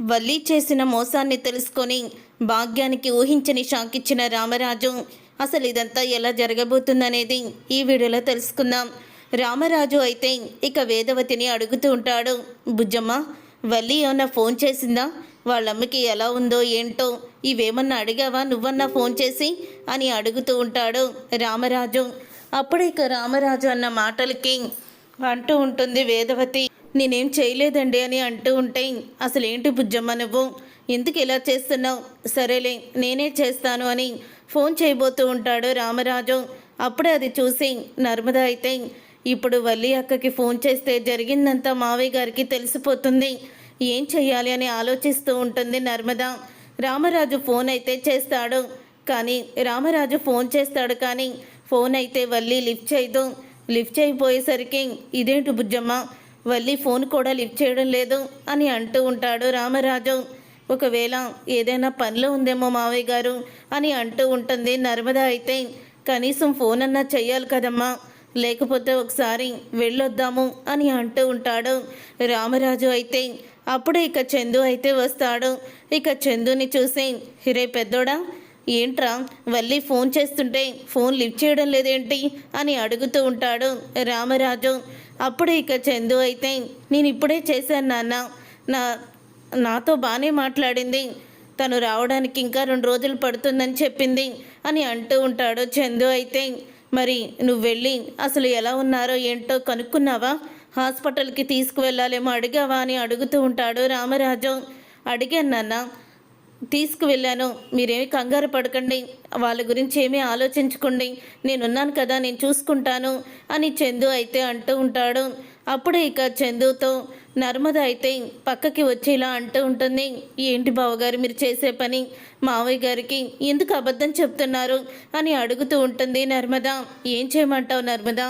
వల్లి చేసిన మోసాన్ని తెలుసుకొని భాగ్యానికి ఊహించని షాక్ ఇచ్చిన రామరాజు అసలు ఇదంతా ఎలా జరగబోతుందనేది ఈ వీడియోలో తెలుసుకుందాం. రామరాజు అయితే ఇక వేదవతిని అడుగుతూ ఉంటాడు. బుజ్జమ్మ, వల్లి ఏమన్నా ఫోన్ చేసిందా? వాళ్ళమ్మకి ఎలా ఉందో ఏంటో ఇవేమన్నా అడిగావా నువ్వన్నా ఫోన్ చేసి అని అడుగుతూ ఉంటాడు రామరాజు. అప్పుడు ఇక రామరాజు అన్న మాటలకి అంటూ ఉంటుంది వేదవతి, నేనేం చేయలేదండి అని అంటూ ఉంటే, అసలేంటి బుజ్జమ్మ నువ్వు ఎందుకు ఇలా చేస్తున్నావు? సరేలే నేనే చేస్తాను అని ఫోన్ చేయబోతూ ఉంటాడు రామరాజు. అప్పుడే అది చూసి నర్మద అయితే, ఇప్పుడు వల్లి అక్కకి ఫోన్ చేస్తే జరిగిందంతా మావయ్య గారికి తెలిసిపోతుంది, ఏం చెయ్యాలి అని ఆలోచిస్తూ ఉంటుంది నర్మద. రామరాజు ఫోన్ అయితే చేస్తాడు, కానీ రామరాజు ఫోన్ చేస్తాడు కానీ ఫోన్ అయితే వల్లి లిఫ్ట్ చేయదు. లిఫ్ట్ చేయబోయేసరికి, ఇదేంటి బుజ్జమ్మ వల్లి ఫోన్ కూడా లిఫ్ట్ చేయడం లేదు అని అంటూ ఉంటాడు రామరాజు. ఒకవేళ ఏదైనా పనిలో ఉందేమో మావయ్య గారు అని అంటూ ఉంటుంది నర్మద. అయితే కనీసం ఫోన్ అన్నా చెయ్యాలి కదమ్మా, లేకపోతే ఒకసారి వెళ్ళొద్దాము అని అంటూ ఉంటాడు రామరాజు. అయితే అప్పుడే ఇక చందు అయితే వస్తాడు. ఇక చందుని చూసి, హిరే పెద్దోడా, ఏంట్రా వల్లి ఫోన్ చేస్తుంటే ఫోన్ లిఫ్ట్ చేయడం లేదేంటి అని అడుగుతూ ఉంటాడు రామరాజు. అప్పుడు ఇక చందు అయితే, నేను ఇప్పుడే చేశాను నాన్న, నాతో బాగానే మాట్లాడింది, తను రావడానికి ఇంకా 2 రోజులు పడుతుందని చెప్పింది అని అంటూ ఉంటాడు చందు. అయితే మరి నువ్వు వెళ్ళి అసలు ఎలా ఉన్నారో ఏంటో కనుక్కున్నావా? హాస్పిటల్కి తీసుకువెళ్ళాలేమో అడిగావా అని అడుగుతూ ఉంటాడు రామరాజు. అడిగాను నాన్న, తీసుకువెళ్ళాను, మీరేమి కంగారు పడకండి, వాళ్ళ గురించి ఏమీ ఆలోచించుకోండి, నేనున్నాను కదా, నేను చూసుకుంటాను అని చందు అయితే అంటూ ఉంటాడు. అప్పుడే ఇక చందుతో నర్మద అయితే పక్కకి వచ్చి ఇలా అంటూ ఉంటుంది, ఏంటి బావగారు మీరు చేసే పని? మావయ్య గారికి ఎందుకు అబద్ధం చెప్తున్నారు అని అడుగుతూ ఉంటుంది నర్మద. ఏం చేయమంటావు నర్మద,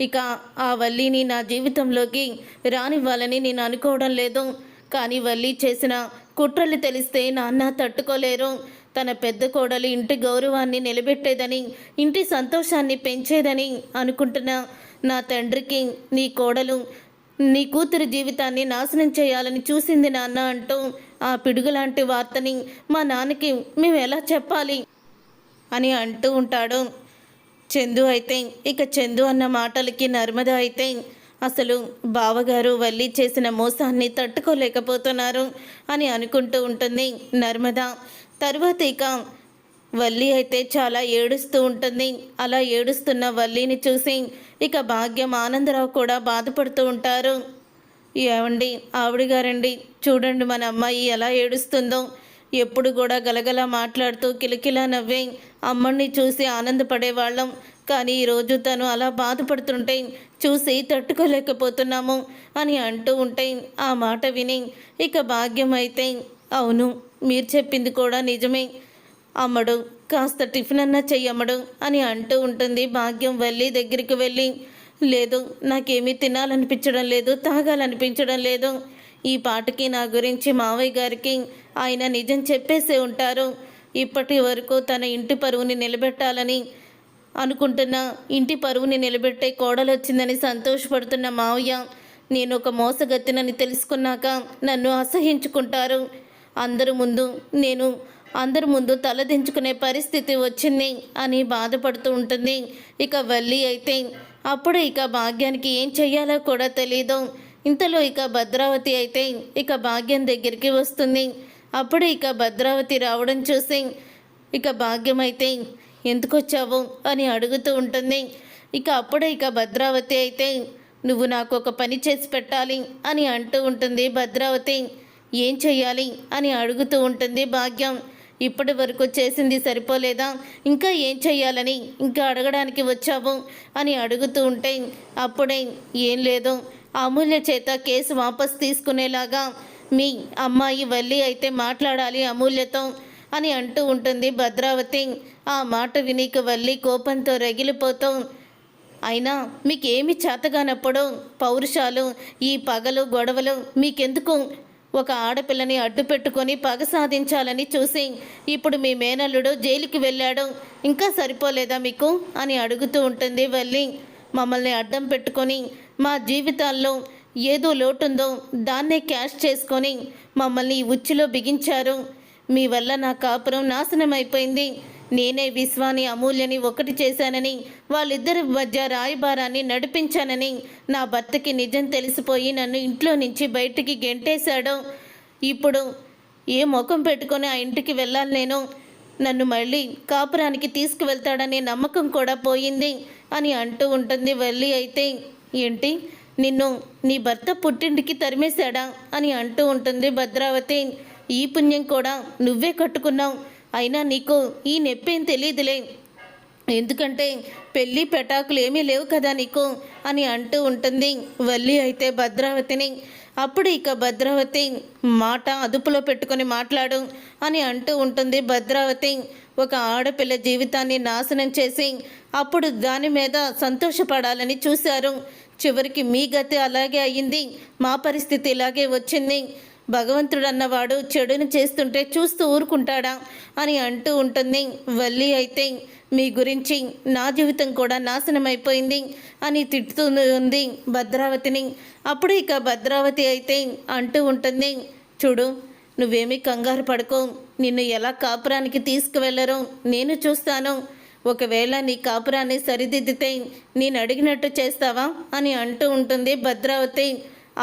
ఇక ఆ వల్లిని నా జీవితంలోకి రానివ్వాలని నేను అనుకోవడం లేదు, కానీ వల్లి చేసిన కుట్రలు తెలిస్తే నాన్న తట్టుకోలేరు. తన పెద్ద కోడలు ఇంటి గౌరవాన్ని నిలబెట్టేదని, ఇంటి సంతోషాన్ని పెంచేదని అనుకుంటున్నా నా తండ్రికి నీ కోడలు నీ కూతురు జీవితాన్ని నాశనం చేయాలని చూసింది నాన్న అంటూ ఆ పిడుగులాంటి వార్తని మా నాన్నకి మేము ఎలా చెప్పాలి అని అంటూ ఉంటాడు చందు. అయితే ఇక చందు అన్న మాటలకి నర్మద అయితే, అసలు బావగారు వల్లి చేసిన మోసాన్ని తట్టుకోలేకపోతున్నారు అని అనుకుంటూ ఉంటుంది నర్మద. తర్వాత ఇక వల్లి అయితే చాలా ఏడుస్తూ ఉంటుంది. అలా ఏడుస్తున్న వల్లిని చూసి ఇక భాగ్యం, ఆనందరావు కూడా బాధపడుతూ ఉంటారు. ఏమండి ఆవిడ గారండి, చూడండి మన అమ్మాయి ఎలా ఏడుస్తుందో, ఎప్పుడు కూడా గలగలా మాట్లాడుతూ కిలకిలా నవ్వే అమ్మని చూసి ఆనందపడేవాళ్ళం, కానీ ఈరోజు తను అలా బాధపడుతుంటే చూసి తట్టుకోలేకపోతున్నాము అని అంటూ ఉంటే ఆ మాట విని ఇక భాగ్యం అయితే, అవును మీరు చెప్పింది కూడా నిజమే అమ్మడు, కాస్త టిఫిన్ అన్నా చెయ్యమ్మడు అని అంటూ ఉంటుంది భాగ్యం వల్లి దగ్గరికి వెళ్ళి. లేదు, నాకేమీ తినాలనిపించడం లేదు, తాగాలనిపించడం లేదు, ఈ పాటకి నా గురించి మావయ్య గారికి ఆయన నిజం చెప్పేసే ఉంటారు. ఇప్పటి వరకు తన ఇంటి పరువుని నిలబెట్టాలని అనుకుంటున్న, ఇంటి పరువుని నిలబెట్టే కోడలు వచ్చిందని సంతోషపడుతున్న మావయ్య నేను ఒక మోసగత్తినని తెలుసుకున్నాక నన్ను అసహించుకుంటారు. అందరి ముందు తలదించుకునే పరిస్థితి వచ్చింది అని బాధపడుతూ ఉంటుంది ఇక వల్లి. అయితే అప్పుడు ఇక భాగ్యానికి ఏం చెయ్యాలో కూడా తెలీదు. ఇంతలో ఇక భద్రావతి అయితే ఇక భాగ్యం దగ్గరికి వస్తుంది. అప్పుడు ఇక భద్రావతి రావడం చూసి ఇక భాగ్యం అయితే, ఎందుకు వచ్చావు అని అడుగుతూ ఉంటుంది. ఇక అప్పుడే ఇక భద్రావతి అయితే, నువ్వు నాకు ఒక పని చేసి పెట్టాలి అని అంటూ ఉంటుంది భద్రావతి. ఏం చెయ్యాలి అని అడుగుతూ ఉంటుంది భాగ్యం. ఇప్పటి వరకు చేసింది సరిపోలేదా, ఇంకా ఏం చెయ్యాలని ఇంకా అడగడానికి వచ్చావు అని అడుగుతూ ఉంటే, అప్పుడే ఏం లేదు, అమూల్య చేత కేసు వాపస్ తీసుకునేలాగా మీ అమ్మాయి వల్లి అయితే మాట్లాడాలి అమూల్యతో అని అంటూ ఉంటుంది భద్రావతి. ఆ మాట వినీక వల్లి కోపంతో రగిలిపోతూ, అయినా మీకేమి చేతగానప్పుడు పౌరుషాలు, ఈ పగలు గొడవలు మీకెందుకు? ఒక ఆడపిల్లని అడ్డు పెట్టుకొని పగ సాధించాలని చూసి ఇప్పుడు మీ మేనల్లుడు జైలుకి వెళ్ళాడు, ఇంకా సరిపోలేదా మీకు అని అడుగుతూ ఉంటుంది వల్లి. మమ్మల్ని అడ్డం పెట్టుకొని మా జీవితాల్లో ఏదో లోటుందో దాన్నే క్యాష్ చేసుకొని మమ్మల్ని ఈ ఉచ్చులో బిగించారు. మీ వల్ల నా కాపురం నాశనం అయిపోయింది. నేనే విశ్వాని అమూల్యని ఒకటి చేశానని, వాళ్ళిద్దరి మధ్య రాయబారాన్ని నడిపించానని నా భర్తకి నిజం తెలిసిపోయి నన్ను ఇంట్లో నుంచి బయటికి గెంటేశాడు. ఇప్పుడు ఏ ముఖం పెట్టుకొని ఆ ఇంటికి వెళ్ళాలి నేను? నన్ను మళ్ళీ కాపురానికి తీసుకువెళ్తాడనే నమ్మకం కూడా పోయింది అని అంటూ ఉంటుంది వల్లి. అయితే ఏంటి, నిన్ను నీ భర్త పుట్టింటికి తరిమేశాడా అని అంటూ ఉంటుంది భద్రావతి. ఈ పుణ్యం కూడా నువ్వే కట్టుకున్నావు, అయినా నీకు ఈ నొప్పేం తెలియదులే, ఎందుకంటే పెళ్ళి పెటాకులు ఏమీ లేవు కదా నీకు అని అంటూ ఉంటుంది వల్లి అయితే భద్రావతిని. అప్పుడు ఇక భద్రావతి మాట అదుపులో పెట్టుకొని మాట్లాడు అని అంటూ ఉంటుంది భద్రావతి. ఒక ఆడపిల్ల జీవితాన్ని నాశనం చేసి అప్పుడు దాని మీద సంతోషపడాలని చూశారు. చివరికి మీ గతి అలాగే అయ్యింది, మా పరిస్థితి ఇలాగే వచ్చింది. భగవంతుడు అన్నవాడు చెడును చేస్తుంటే చూస్తూ ఊరుకుంటాడా అని అంటూ ఉంటుంది వల్లి. అయితే మీ గురించి నా జీవితం కూడా నాశనం అయిపోయింది అని తిట్టుతూ ఉంది భద్రావతిని. అప్పుడు ఇక భద్రావతి అయితే అంటూ ఉంటుంది, చూడు, నువ్వేమీ కంగారు పడుకో, నిన్ను ఎలా కాపురానికి తీసుకువెళ్ళరో నేను చూస్తాను. ఒకవేళ నీ కాపురాన్ని సరిదిద్దితే నేను అడిగినట్టు చేస్తావా అని అంటూ ఉంటుంది భద్రావతి.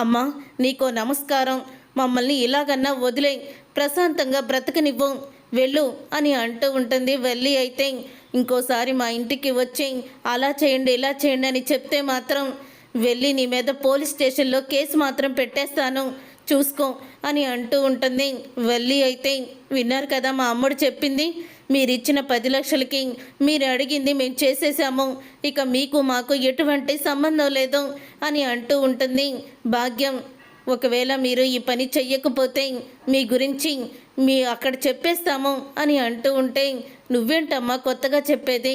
అమ్మా, నీకో నమస్కారం, మమ్మల్ని ఇలాగన్నా వదిలే, ప్రశాంతంగా బ్రతకనివ్వు, వెళ్ళు అని అంటూ ఉంటుంది వల్లి. అయితే ఇంకోసారి మా ఇంటికి వచ్చి అలా చేయండి ఇలా చేయండి అని చెప్తే మాత్రం వెళ్ళి నీ మీద పోలీస్ స్టేషన్లో కేసు మాత్రం పెట్టేస్తాను, చూసుకో అని అంటూ ఉంటుంది వల్లి. అయితే విన్నారు కదా మా అమ్ముడు చెప్పింది, మీరిచ్చిన 10 లక్షలకి మీరు అడిగింది మేము చేసేసాము, ఇక మీకు మాకు ఎటువంటి సంబంధం లేదు అని అంటూ ఉంటుంది భాగ్యం. ఒకవేళ మీరు ఈ పని చెయ్యకపోతే మీ గురించి అక్కడ చెప్పేస్తాము అని అంటూ ఉంటే, నువ్వేంటమ్మా కొత్తగా చెప్పేది,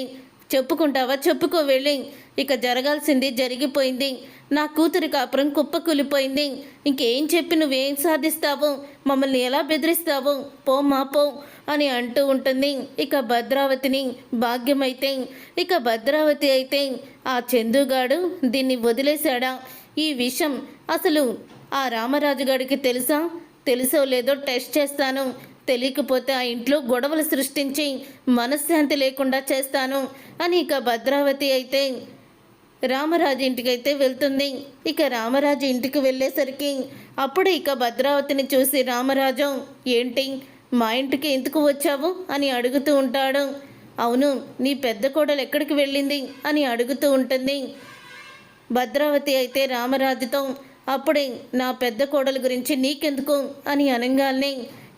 చెప్పుకుంటావా, చెప్పుకో వెళ్ళి, ఇక జరగాల్సింది జరిగిపోయింది, నా కూతురి కాపురం కుప్పకూలిపోయింది, ఇంకేం చెప్పి నువ్వేం సాధిస్తావు, మమ్మల్ని ఎలా బెదిరిస్తావు, పోమ్మా పో అని అంటూ ఉంటుంది ఇక భద్రావతిని. భాగ్యమైతే ఇక భద్రావతి అయితే ఆ చందుగాడు దీన్ని వదిలేశాడా, ఈ విషయం అసలు ఆ రామరాజు గారికి తెలుసో లేదో టెస్ట్ చేస్తాను, తెలియకపోతే ఆ ఇంట్లో గొడవలు సృష్టించి మనశ్శాంతి లేకుండా చేస్తాను అని ఇక భద్రావతి అయితే రామరాజు ఇంటికైతే వెళ్తుంది. ఇక రామరాజు ఇంటికి వెళ్ళేసరికి అప్పుడు ఇక భద్రావతిని చూసి రామరాజు, ఏంటి మా ఇంటికి ఎందుకు వచ్చావు అని అడుగుతూ ఉంటాడు. అవును, నీ పెద్ద కోడలు ఎక్కడికి వెళ్ళింది అని అడుగుతూ ఉంటుంది భద్రావతి. అయితే రామరాజుతో, అప్పుడే నా పెద్ద కోడలు గురించి నీకెందుకు అని అనగానే,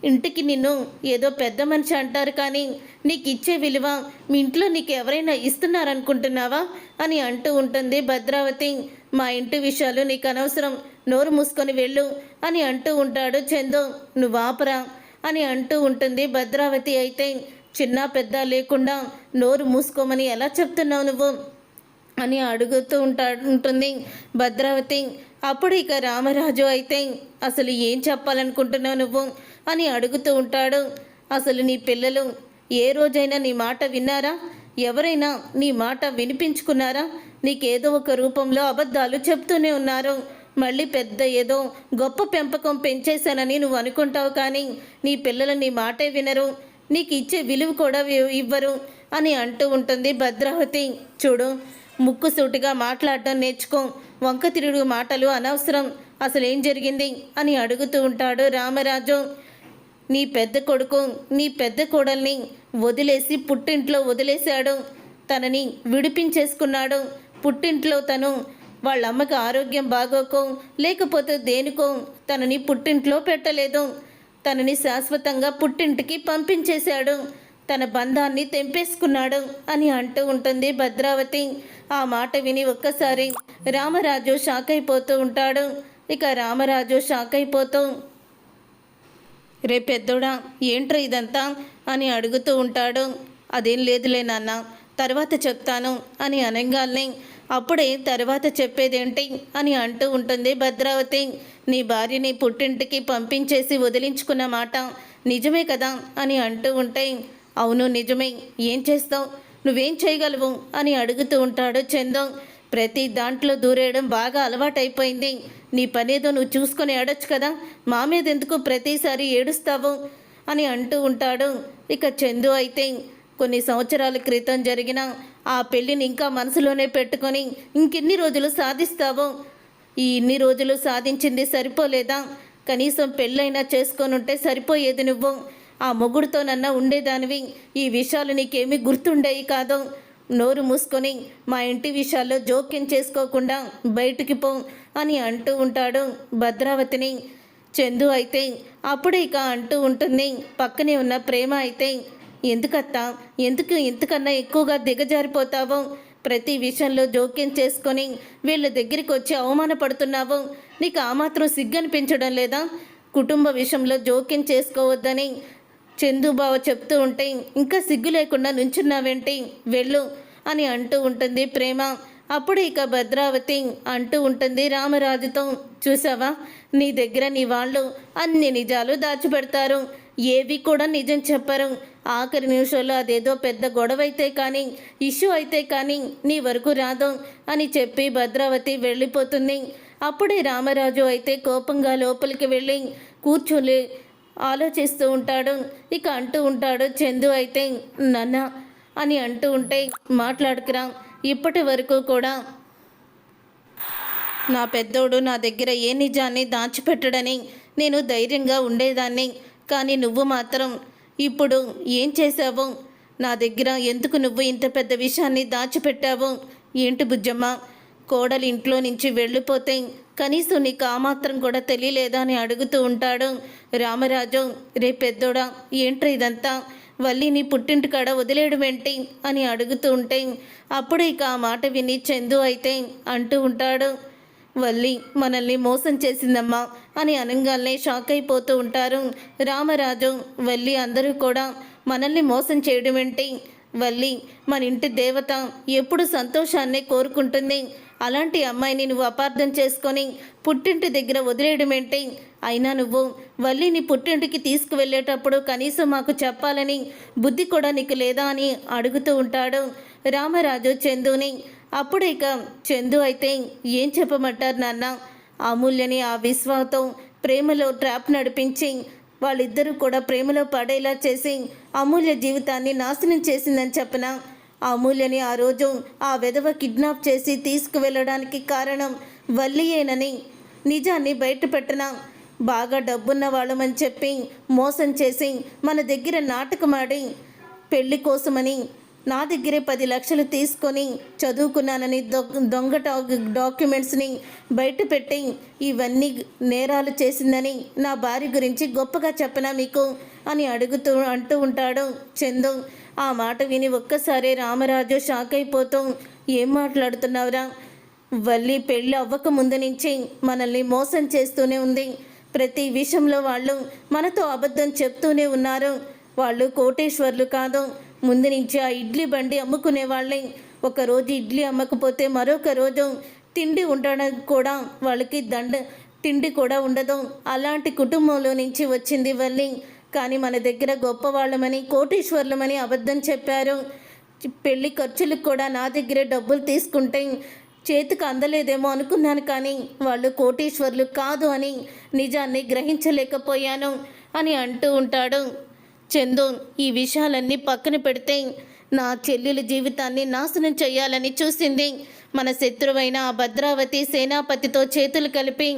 ఇంటికి నిన్ను ఏదో పెద్ద మనిషి అంటారు కానీ నీకు ఇచ్చే విలువ మీ ఇంట్లో నీకు ఎవరైనా ఇస్తున్నారనుకుంటున్నావా అని అంటూ ఉంటుంది భద్రావతి. మా ఇంటి విషయాలు నీకు అనవసరం, నోరు మూసుకొని వెళ్ళు అని అంటూ ఉంటాడు చందు. నువ్వు ఆపరా అని అంటూ ఉంటుంది భద్రావతి. అయితే చిన్న పెద్ద లేకుండా నోరు మూసుకోమని ఎలా చెప్తున్నావు నువ్వు అని అడుగుతూ ఉంటుంది భద్రావతి. అప్పుడు ఇక రామరాజు అయితే, అసలు ఏం చెప్పాలనుకుంటున్నావు నువ్వు అని అడుగుతూ ఉంటాడు. అసలు నీ పిల్లలు ఏ రోజైనా నీ మాట విన్నారా, ఎవరైనా నీ మాట వినిపించుకున్నారా? నీకేదో ఒక రూపంలో అబద్ధాలు చెప్తూనే ఉన్నారు. మళ్ళీ పెద్ద ఏదో గొప్ప పెంపకం పెంచేశానని నువ్వు అనుకుంటావు, కానీ నీ పిల్లలు నీ మాటే వినరు, నీకు ఇచ్చే విలువ కూడా ఇవ్వరు అని అంటూ ఉంటుంది భద్రావతి. చూడు, ముక్కుసూటిగా మాట్లాడటం నేర్చుకో, వంక తిరుగు మాటలు అనవసరం, అసలు ఏం జరిగింది అని అడుగుతూ ఉంటాడు రామరాజు. నీ పెద్ద కొడుకు నీ పెద్ద కోడల్ని వదిలేసి పుట్టింట్లో వదిలేశాడు, తనని విడిపించేసుకున్నాడు. పుట్టింట్లో తను వాళ్ళ అమ్మకి ఆరోగ్యం బాగోకో లేకపోతే దేనికో తనని పుట్టింట్లో పెట్టలేదు, తనని శాశ్వతంగా పుట్టింటికి పంపించేశాడు, తన బంధాన్ని తెంపేసుకున్నాడు అని అంటూ ఉంటుంది భద్రావతి. ఆ మాట విని ఒక్కసారి రామరాజు షాక్ అయిపోతూ ఉంటాడు. ఇక రామరాజు షాక్ అయిపోతూ, రే పెద్దోడా, ఏంట్రా ఇదంతా అని అడుగుతూ ఉంటాడు. అదేం లేదులే నాన్న, తర్వాత చెప్తాను అని అనగానే, అప్పుడే తర్వాత చెప్పేదేంటి అని అంటూ ఉంటుంది భద్రావతి. నీ భార్యని పుట్టింటికి పంపించేసి వదిలించుకున్న మాట నిజమే కదా అని అంటూ ఉంటే, అవును నిజమే, ఏం చేస్తావు, నువ్వేం చేయగలవు అని అడుగుతూ ఉంటాడు చందు. ప్రతి దాంట్లో దూరేయడం బాగా అలవాటైపోయింది. నీ పనేదో నువ్వు చూసుకొని ఏడొచ్చు కదా, మా మీద ఎందుకు ప్రతిసారి ఏడుస్తావు అని అంటూ ఉంటాడు. ఇక చందు అయితే కొన్ని సంవత్సరాల క్రితం జరిగిన ఆ పెళ్ళిని ఇంకా మనసులోనే పెట్టుకొని ఇంకెన్ని రోజులు సాధిస్తావో, ఈ ఇన్ని రోజులు సాధించింది సరిపోలేదా, కనీసం పెళ్ళైనా చేసుకొని ఉంటే సరిపోయేది. నువ్వు ఆ మొగుడుతోనన్నా ఉండేదానివి, ఈ విషయాలు నీకేమీ గుర్తుండేవి కాదు. నోరు మూసుకొని మా ఇంటి విషయాల్లో జోక్యం చేసుకోకుండా బయటికి పో అని అంటూ ఉంటాడు భద్రావతిని. చందు అయితే అప్పుడు ఇక అంటూ ఉంటుంది. పక్కనే ఉన్న ప్రేమ అయితే, ఎందుకత్తా, ఎందుకు ఇంతకన్నా ఎక్కువగా దిగజారిపోతావు, ప్రతి విషయంలో జోక్యం చేసుకొని వీళ్ళ దగ్గరికి వచ్చి అవమానపడుతున్నావు, నీకు ఆ మాత్రం సిగ్గనిపించడం లేదా, కుటుంబ విషయంలో జోక్యం చేసుకోవద్దని చందుబావ చెప్తూ ఉంటే ఇంకా సిగ్గు లేకుండా నుంచున్నావేంటి, వెళ్ళు అని అంటూ ఉంటుంది ప్రేమ. అప్పుడు ఇక భద్రావతి అంటూ ఉంటుంది రామరాజుతో, చూసావా, నీ దగ్గర నీ వాళ్ళు అన్ని నిజాలు దాచిపెడతారు, ఏవి కూడా నిజం చెప్పరు, ఆఖరి నిమిషంలో అదేదో పెద్ద గొడవ అయితే కానీ, ఇష్యూ అయితే కానీ నీ వరకు రాదు అని చెప్పి భద్రావతి వెళ్ళిపోతుంది. అప్పుడే రామరాజు అయితే కోపంగా లోపలికి వెళ్ళి కూర్చొని ఆలోచిస్తూ ఉంటాడు. ఇక అంటూ ఉంటాడు చందు అయితే, నాన్న అని అంటూ ఉంటే, మాట్లాడుకురా, ఇప్పటి వరకు కూడా నా పెద్దోడు నా దగ్గర ఏ నిజాన్ని దాచిపెట్టడని నేను ధైర్యంగా ఉండేదాన్ని, కానీ నువ్వు మాత్రం ఇప్పుడు ఏం చేశావు, నా దగ్గర ఎందుకు నువ్వు ఇంత పెద్ద విషయాన్ని దాచిపెట్టావు, ఏంటి బుజ్జమ్మ, కోడలు ఇంట్లో నుంచి వెళ్ళిపోతే కనీసం నీకు ఆ మాత్రం కూడా తెలియలేదా అని అడుగుతూ ఉంటాడు రామరాజు. రే పెద్దోడా, ఏంట్రా ఇదంతా, వల్లిని పుట్టింటి కాడ వదిలేయడం ఏంటి అని అడుగుతూ ఉంటే, అప్పుడు ఇక ఆ మాట విని చందు అయితే అంటూ ఉంటాడు, వల్లి మనల్ని మోసం చేసిందమ్మా అని అనగానే షాక్ అయిపోతూ ఉంటారు రామరాజు. వల్లి అందరూ కూడా మనల్ని మోసం చేయడం ఏంటి, వల్లి మన ఇంటి దేవత, ఎప్పుడు సంతోషాన్నే కోరుకుంటుంది, అలాంటి అమ్మాయిని నువ్వు అపార్థం చేసుకొని పుట్టింటి దగ్గర వదిలేయడం ఏంటి, అయినా నువ్వు వల్లిని పుట్టింటికి తీసుకువెళ్ళేటప్పుడు కనీసం మాకు చెప్పాలని బుద్ధి కూడా నీకు లేదా అని అడుగుతూ ఉంటాడు రామరాజు చందుని. అప్పుడు ఇక చందు అయితే, ఏం చెప్పమంటారు నాన్న, అమూల్యని ఆ విశ్వాతో ప్రేమలో ట్రాప్ నడిపించి వాళ్ళిద్దరూ కూడా ప్రేమలో పడేలా చేసి అమూల్య జీవితాన్ని నాశనం చేసిందని చెప్పనా, అమూల్యని ఆ రోజు ఆ వెధవ కిడ్నాప్ చేసి తీసుకువెళ్ళడానికి కారణం వల్లియేనని నిజాన్ని బయటపెట్టనా, బాగా డబ్బున్న వాళ్ళమని చెప్పి మోసం చేసి మన దగ్గర నాటకమాడి పెళ్లి కోసమని నా దగ్గరే 10 లక్షలు తీసుకొని చదువుకున్నానని దొంగ డాక్యుమెంట్స్ని బయటపెట్టి ఇవన్నీ నేరాలు చేసిందని నా భార్య గురించి గొప్పగా చెప్పనా మీకు అని అంటూ ఉంటాడు చందు. ఆ మాట విని ఒక్కసారి రామరాజు షాక్ అయిపోతూ, ఏం మాట్లాడుతున్నావురా, వల్లి పెళ్ళి అవ్వక ముందు నుంచి మనల్ని మోసం చేస్తూనే ఉంది, ప్రతి విషయంలో వాళ్ళు మనతో అబద్ధం చెప్తూనే ఉన్నారు, వాళ్ళు కోటేశ్వర్లు కాదు, ముందు నుంచి ఆ ఇడ్లీ బండి అమ్ముకునే వాళ్ళే, ఒకరోజు ఇడ్లీ అమ్మకపోతే మరొక రోజు తిండి ఉండడానికి కూడా వాళ్ళకి తిండి కూడా ఉండదు, అలాంటి కుటుంబంలో నుంచి వచ్చింది వల్లి, కానీ మన దగ్గర గొప్పవాళ్ళమని కోటీశ్వర్లమని అబద్ధం చెప్పారు, పెళ్లి ఖర్చులకు కూడా నా దగ్గరే డబ్బులు తీసుకుంటే చేతికి అందలేదేమో అనుకున్నాను, కానీ వాళ్ళు కోటీశ్వర్లు కాదు అని నిజాన్ని గ్రహించలేకపోయాను అని అంటూ ఉంటాడు చందు. ఈ విషయాలన్నీ పక్కన పెడితే నా చెల్లెల జీవితాన్ని నాశనం చేయాలని చూసింది మన శత్రువైన ఆ భద్రావతి సేనాపతితో చేతులు కలిపి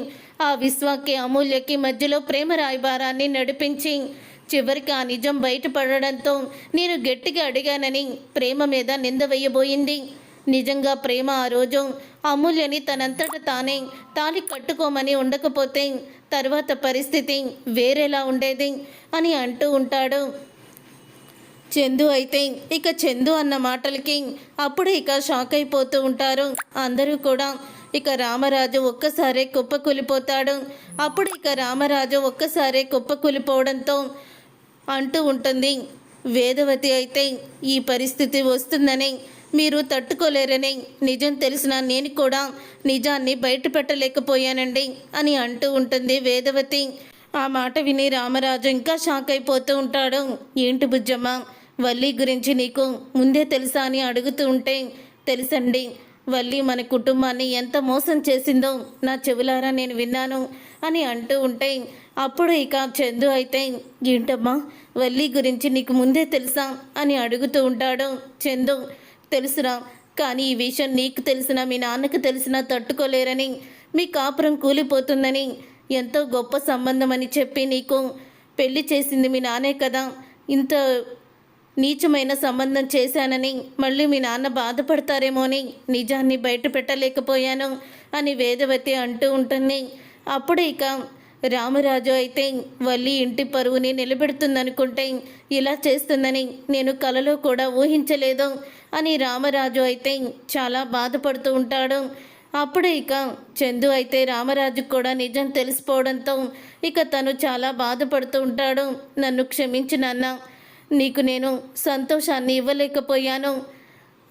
ఆ విశ్వాకి అమూల్యకి మధ్యలో ప్రేమ రాయబారాన్ని నడిపించి చివరికి ఆ నిజం బయటపడడంతో నేను గట్టిగా అడిగానని ప్రేమ మీద నింద వేయబోయింది. నిజంగా ప్రేమ ఆ రోజు అమూల్యని తనంతట తానే తాళి కట్టుకోమని ఉండకపోతే తర్వాత పరిస్థితి వేరేలా ఉండేది అని అంటూ ఉంటాడు చందు. అయితే ఇక చందు అన్న మాటలకి అప్పుడు ఇక షాక్ అయిపోతూ ఉంటారు అందరూ కూడా. ఇక రామరాజు ఒక్కసారే కుప్పకూలిపోతాడు. అప్పుడు ఇక రామరాజు ఒక్కసారే కుప్పకూలిపోవడంతో అంటూ ఉంటుంది వేదవతి, అయితే ఈ పరిస్థితి వస్తుందని మీరు తట్టుకోలేరని నిజం తెలిసిన నేను కూడా నిజాన్ని బయట పెట్టలేకపోయానండి అని అంటూ ఉంటుంది వేదవతి. ఆ మాట విని రామరాజు ఇంకా షాక్ అయిపోతూ ఉంటాడు. ఏంటి బుజ్జమ్మ, వల్లి గురించి నీకు ముందే తెలుసా అని అడుగుతూ ఉంటే, తెలుసండి, వల్లి మన కుటుంబాన్ని ఎంత మోసం చేసిందో నా చెవులారా నేను విన్నాను అని అంటూ ఉంటే అప్పుడు ఇక చందు అయితే ఏంటమ్మా వల్లి గురించి నీకు ముందే తెలుసా అని అడుగుతూ ఉంటాడు. చందు తెలుసురా, కానీ ఈ విషయం నీకు తెలిసినా మీ నాన్నకు తెలిసినా తట్టుకోలేరని, మీ కాపురం కూలిపోతుందని, ఎంతో గొప్ప సంబంధం అని చెప్పి నీకు పెళ్లి చేసింది మీ నాన్నే కదా, ఇంత నీచమైన సంబంధం చేశానని మళ్ళీ మీ నాన్న బాధపడతారేమో అని నిజాన్ని బయట పెట్టలేకపోయాను అని వేదవతి అంటూ ఉంటుంది. అప్పుడు ఇక రామరాజు అయితే వల్లి ఇంటి పరువుని నిలబెడుతుందనుకుంటే ఇలా చేస్తుందని నేను కలలో కూడా ఊహించలేదు అని రామరాజు అయితే చాలా బాధపడుతూ ఉంటాడు. అప్పుడు ఇక చందు అయితే రామరాజుకు కూడా నిజం తెలిసిపోవడంతో ఇక తను చాలా బాధపడుతూ ఉంటాడు. నన్ను క్షమించు నాన్న, నీకు నేను సంతోషాన్ని ఇవ్వలేకపోయాను,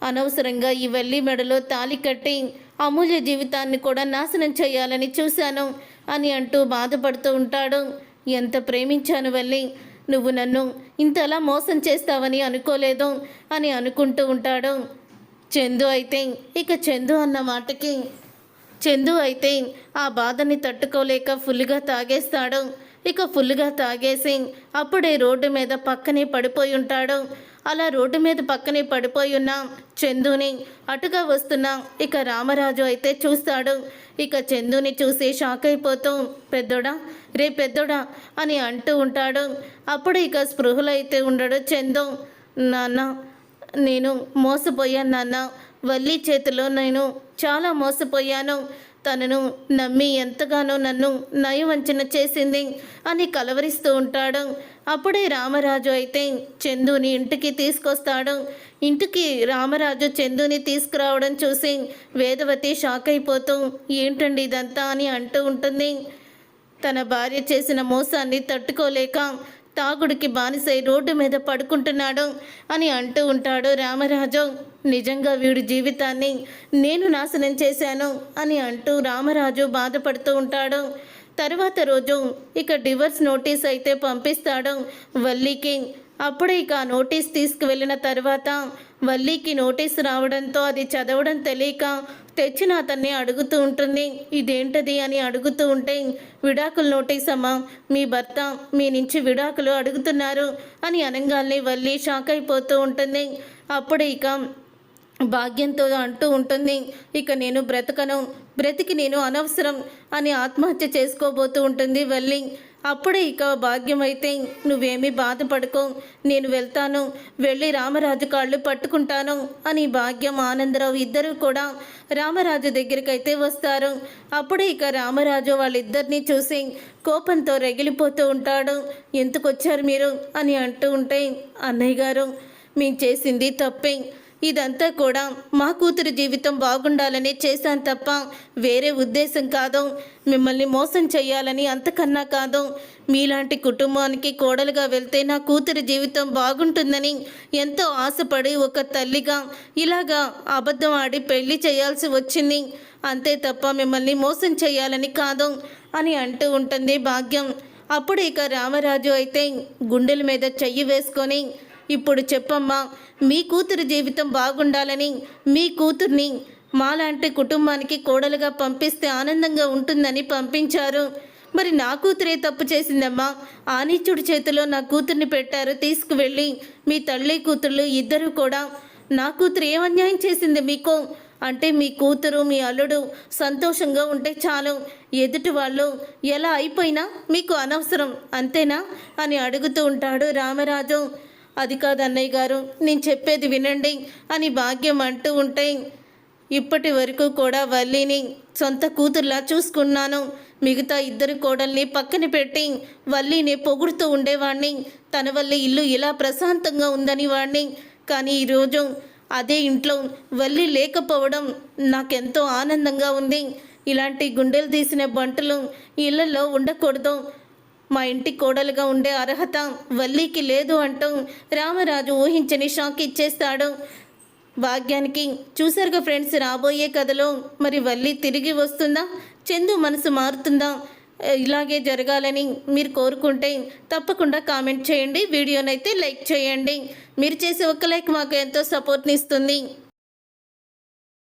అనవసరంగా ఈ వల్లి మెడలో తాళి కట్టి అమూల్య జీవితాన్ని కూడా నాశనం చేయాలని చూశాను అని అంటూ బాధపడుతూ ఉంటాడు. ఎంత ప్రేమించాను వల్లి, నువ్వు నన్ను ఇంతలా మోసం చేస్తావని అనుకోలేదు అని అనుకుంటూ ఉంటాడు. చందు అయితే ఇక చందు అన్న మాటకి చందు అయితే ఆ బాధని తట్టుకోలేక ఫుల్గా తాగేస్తాడు. ఇక ఫుల్గా తాగేసి అప్పుడే రోడ్డు మీద పక్కనే పడిపోయి ఉంటాడు. అలా రోడ్డు మీద పక్కనే పడిపోయి ఉన్న చందుని అటుగా వస్తున్న ఇక రామరాజు అయితే చూస్తాడు. ఇక చందుని చూసి షాక్ అయిపోతూ పెద్దోడా, రే పెద్దోడా అని అంటూ ఉంటాడు. అప్పుడు ఇక స్పృహలో అయితే ఉండడు చందు. నాన్న, నేను మోసపోయాను నాన్న, వల్లి చేతిలో నేను చాలా మోసపోయాను, తనను నమ్మి ఎంతగానో నన్ను నయవంచన చేసింది అని కలవరిస్తూ ఉంటాడు. అప్పుడే రామరాజు అయితే చందుని ఇంటికి తీసుకొస్తాడు. ఇంటికి రామరాజు చందుని తీసుకురావడం చూసి వేదవతి షాక్ అయిపోతూ ఏంటండి ఇదంతా అని అంటూ ఉంటుంది. తన భార్య చేసిన మోసాన్ని తట్టుకోలేక తాగుడికి బానిసై రోడ్డు మీద పడుకుంటున్నాడు అని అంటూ ఉంటాడు రామరాజు. నిజంగా వీడి జీవితాన్ని నేను నాశనం చేశాను అని అంటూ రామరాజు బాధపడుతూ ఉంటాడు. తర్వాత రోజు ఇక డివర్స్ నోటీస్ అయితే పంపిస్తాడు వల్లికి. అప్పుడే ఇక నోటీస్ తీసుకువెళ్ళిన తర్వాత వల్లికి నోటీస్ రావడంతో అది చదవడం తెలియక తెచ్చిన అతన్ని అడుగుతూ ఉంటుంది. ఇదేంటది అని అడుగుతూ ఉంటే విడాకుల నోటీస్ అమ్మా, మీ భర్త మీ నుంచి విడాకులు అడుగుతున్నారు అని అనగానే వల్లి షాక్ అయిపోతూ ఉంటుంది. అప్పుడు ఇక భాగ్యంతో అంటూ ఉంటుంది, ఇక నేను బ్రతికి నేను అనవసరం అని ఆత్మహత్య చేసుకోబోతూ ఉంటుంది వల్లి. అప్పుడే ఇక భాగ్యం అయితే నువ్వేమీ బాధపడుకో, నేను వెళ్తాను, వెళ్ళి రామరాజు కాళ్ళు పట్టుకుంటాను అని భాగ్యం ఆనందరావు ఇద్దరూ కూడా రామరాజు దగ్గరికి అయితే వస్తారు. అప్పుడే ఇక రామరాజు వాళ్ళిద్దరినీ చూసి కోపంతో రగిలిపోతూ ఉంటాడు. ఎందుకు వచ్చారు మీరు అని అంటూ ఉంటే అన్నయ్య గారు, మేము చేసింది తప్పే, ఇదంతా కూడా మా కూతురు జీవితం బాగుండాలని చేశాను తప్ప వేరే ఉద్దేశం కాదు, మిమ్మల్ని మోసం చేయాలని అంతకన్నా కాదు, మీలాంటి కుటుంబానికి కోడలుగా వెళ్తే నా కూతురు జీవితం బాగుంటుందని ఎంతో ఆశపడి ఒక తల్లిగా ఇలాగా అబద్ధం ఆడి పెళ్లి చేయాల్సి వచ్చింది, అంతే తప్ప మిమ్మల్ని మోసం చేయాలని కాదు అని అంటూ ఉంటుంది భాగ్యం. అప్పుడు ఇక రామరాజు అయితే గుండెల మీద చెయ్యి వేసుకొని, ఇప్పుడు చెప్పమ్మా, మీ కూతురు జీవితం బాగుండాలని మీ కూతుర్ని మాలాంటి కుటుంబానికి కోడలుగా పంపిస్తే ఆనందంగా ఉంటుందని పంపించారు, మరి నా కూతురే తప్పు చేసిందమ్మా, ఆ నీచుడి చేతిలో నా కూతుర్ని పెట్టారు తీసుకువెళ్ళి, మీ తల్లి కూతుళ్ళు ఇద్దరు కూడా, నా కూతురు ఏం అన్యాయం చేసింది మీకు అంటే మీ కూతురు మీ అల్లుడు సంతోషంగా ఉంటే చాలు, ఎదుటి వాళ్ళు ఎలా అయిపోయినా మీకు అనవసరం అంతేనా అని అడుగుతూ ఉంటాడు రామరాజు. అది కాదు అన్నయ్య గారు, నేను చెప్పేది వినండి అని భాగ్యం అంటూ ఉంటే, ఇప్పటి వరకు కూడా వల్లిని సొంత కూతుర్లా చూసుకున్నాను, మిగతా ఇద్దరు కోడల్ని పక్కన పెట్టి వల్లిని పొగుడుతూ ఉండేవాడిని, తన వల్ల ఇల్లు ఇలా ప్రశాంతంగా ఉందని వాడిని, కానీ ఈరోజు అదే ఇంట్లో వల్లి లేకపోవడం నాకెంతో ఆనందంగా ఉంది, ఇలాంటి గుండెలు తీసిన బంటలు ఇళ్లలో ఉండకూడదు, మా ఇంటి కోడలుగా ఉండే అర్హత వల్లికి లేదు అంటూ రామరాజు ఊహించని షాక్ ఇచ్చేస్తాడు భాగ్యానికి. చూసారుగా ఫ్రెండ్స్, రాబోయే కథలో మరి వల్లి తిరిగి వస్తుందా, చందు మనసు మారుతుందా, ఇలాగే జరగాలని మీరు కోరుకుంటే తప్పకుండా కామెంట్ చేయండి, వీడియోనైతే లైక్ చేయండి. మీరు చేసే ఒక్క లైక్ మాకు ఎంతో సపోర్ట్ని ఇస్తుంది.